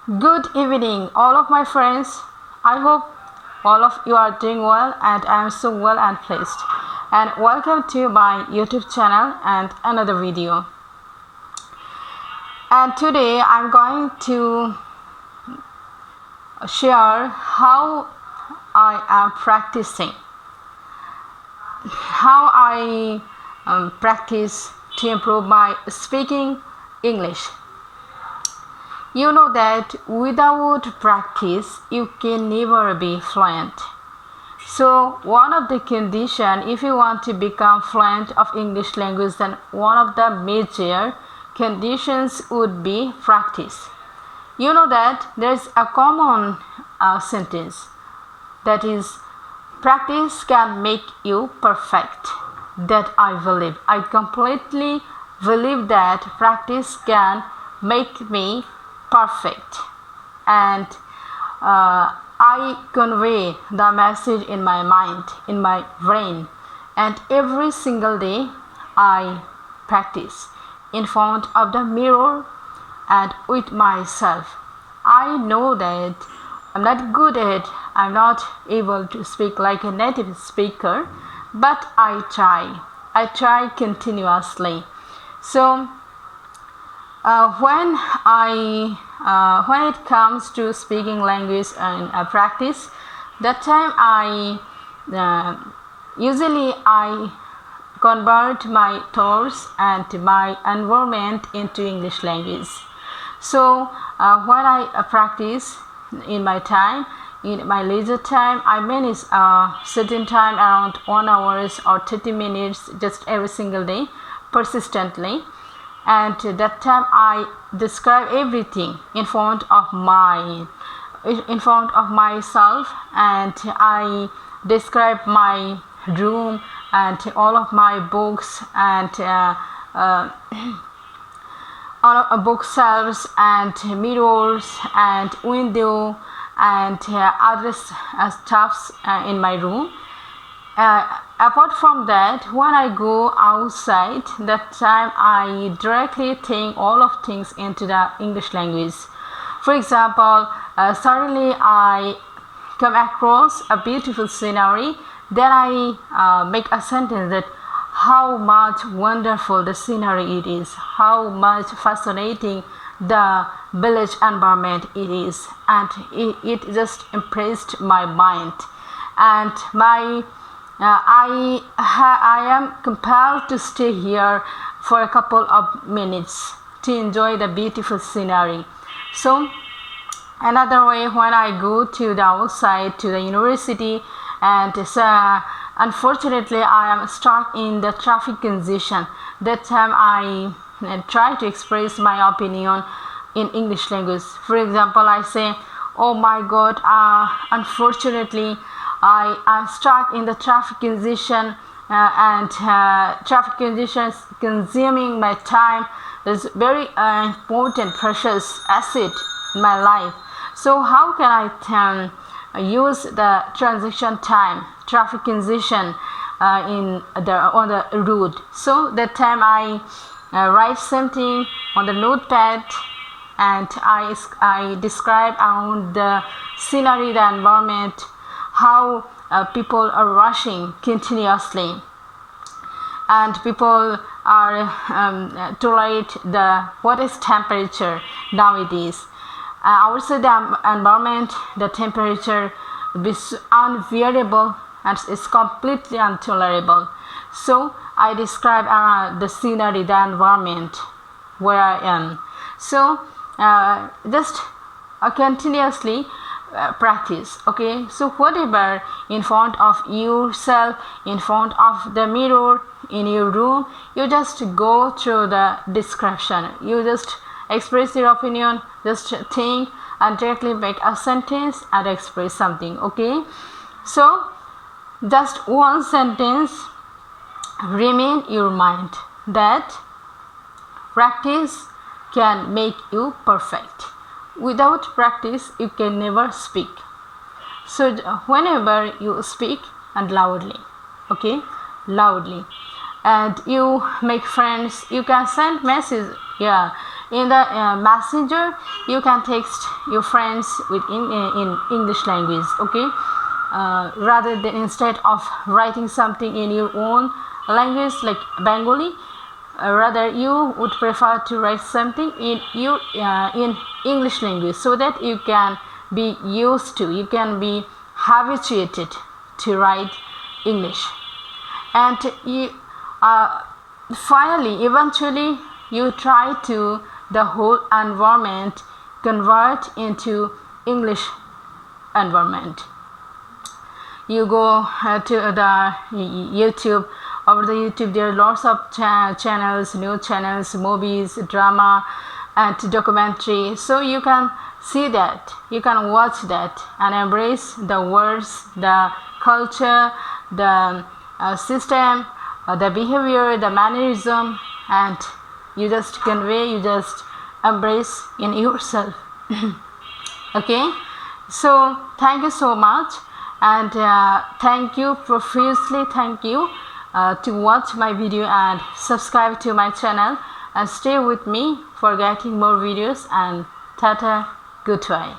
Good evening, all of my friends. I hope all of you are doing well, and I am so well and pleased. And welcome to my YouTube channel and another video. And today I'm going to share how I am practicing, how I practice to improve my speaking English. You know that without practice you can never be fluent. So one of the conditions, if you want to become fluent of English language, then one of the major conditions would be practice. You know that there's a common sentence that is, practice can make you perfect. That I believe. I completely believe that practice can make me perfect, and I convey the message in my mind, in my brain, and every single day I practice in front of the mirror and with myself. I know that I'm not good at it, I'm not able to speak like a native speaker, but I try continuously. So when it comes to speaking language and practice, that time I usually I convert my thoughts and my environment into English language. So when I practice in my time, in my leisure time, I manage a certain time around 1 hour or 30 minutes just every single day persistently, and that time I describe everything in front of myself, and I describe my room and all of my books and all of bookshelves and mirrors and window and other stuffs in my room. Apart from that, when I go outside, that time I directly think all of things into the English language. For example, suddenly I come across a beautiful scenery, then I make a sentence that how much wonderful the scenery it is, how much fascinating the village environment it is, and it just impressed my mind, and I am compelled to stay here for a couple of minutes to enjoy the beautiful scenery. So another way, when I go to the outside to the university, and unfortunately I am stuck in the traffic congestion, that time I try to express my opinion in English language. For example, I say, oh my god, unfortunately I am stuck in the traffic congestion, and traffic congestion is consuming my time. It's very important, precious asset in my life. So how can I use the transition time, traffic congestion on the road? So that time I write something on the notepad, and I describe around the scenery, the environment, how people are rushing continuously, and people are tolerate the what is temperature nowadays. Outside the environment, the temperature is unbearable and is completely intolerable. So I describe the scenery, the environment where I am. So just continuously practice. Okay, so whatever in front of yourself, in front of the mirror in your room, you just go through the description, you just express your opinion, just think and directly make a sentence and express something. Okay, so just one sentence remain in your mind, that practice can make you perfect. Without practice you can never speak. So whenever you speak, and loudly, okay, loudly, and you make friends, you can send message, yeah, in the messenger you can text your friends with in English language, okay, rather than instead of writing something in your own language like Bengali, rather you would prefer to write something in your in English language, so that you can be used to, you can be habituated to write English. And you finally, eventually, you try to the whole environment convert into English environment. You go to the YouTube. Over the YouTube, there are lots of channels, news channels, movies, drama, and documentary. So you can see that, you can watch that, and embrace the words, the culture, the system, the behavior, the mannerism, and you just convey, you just embrace in yourself. Okay, so thank you so much, and thank you profusely, thank you to watch my video and subscribe to my channel, and stay with me for getting more videos, and tata, goodbye.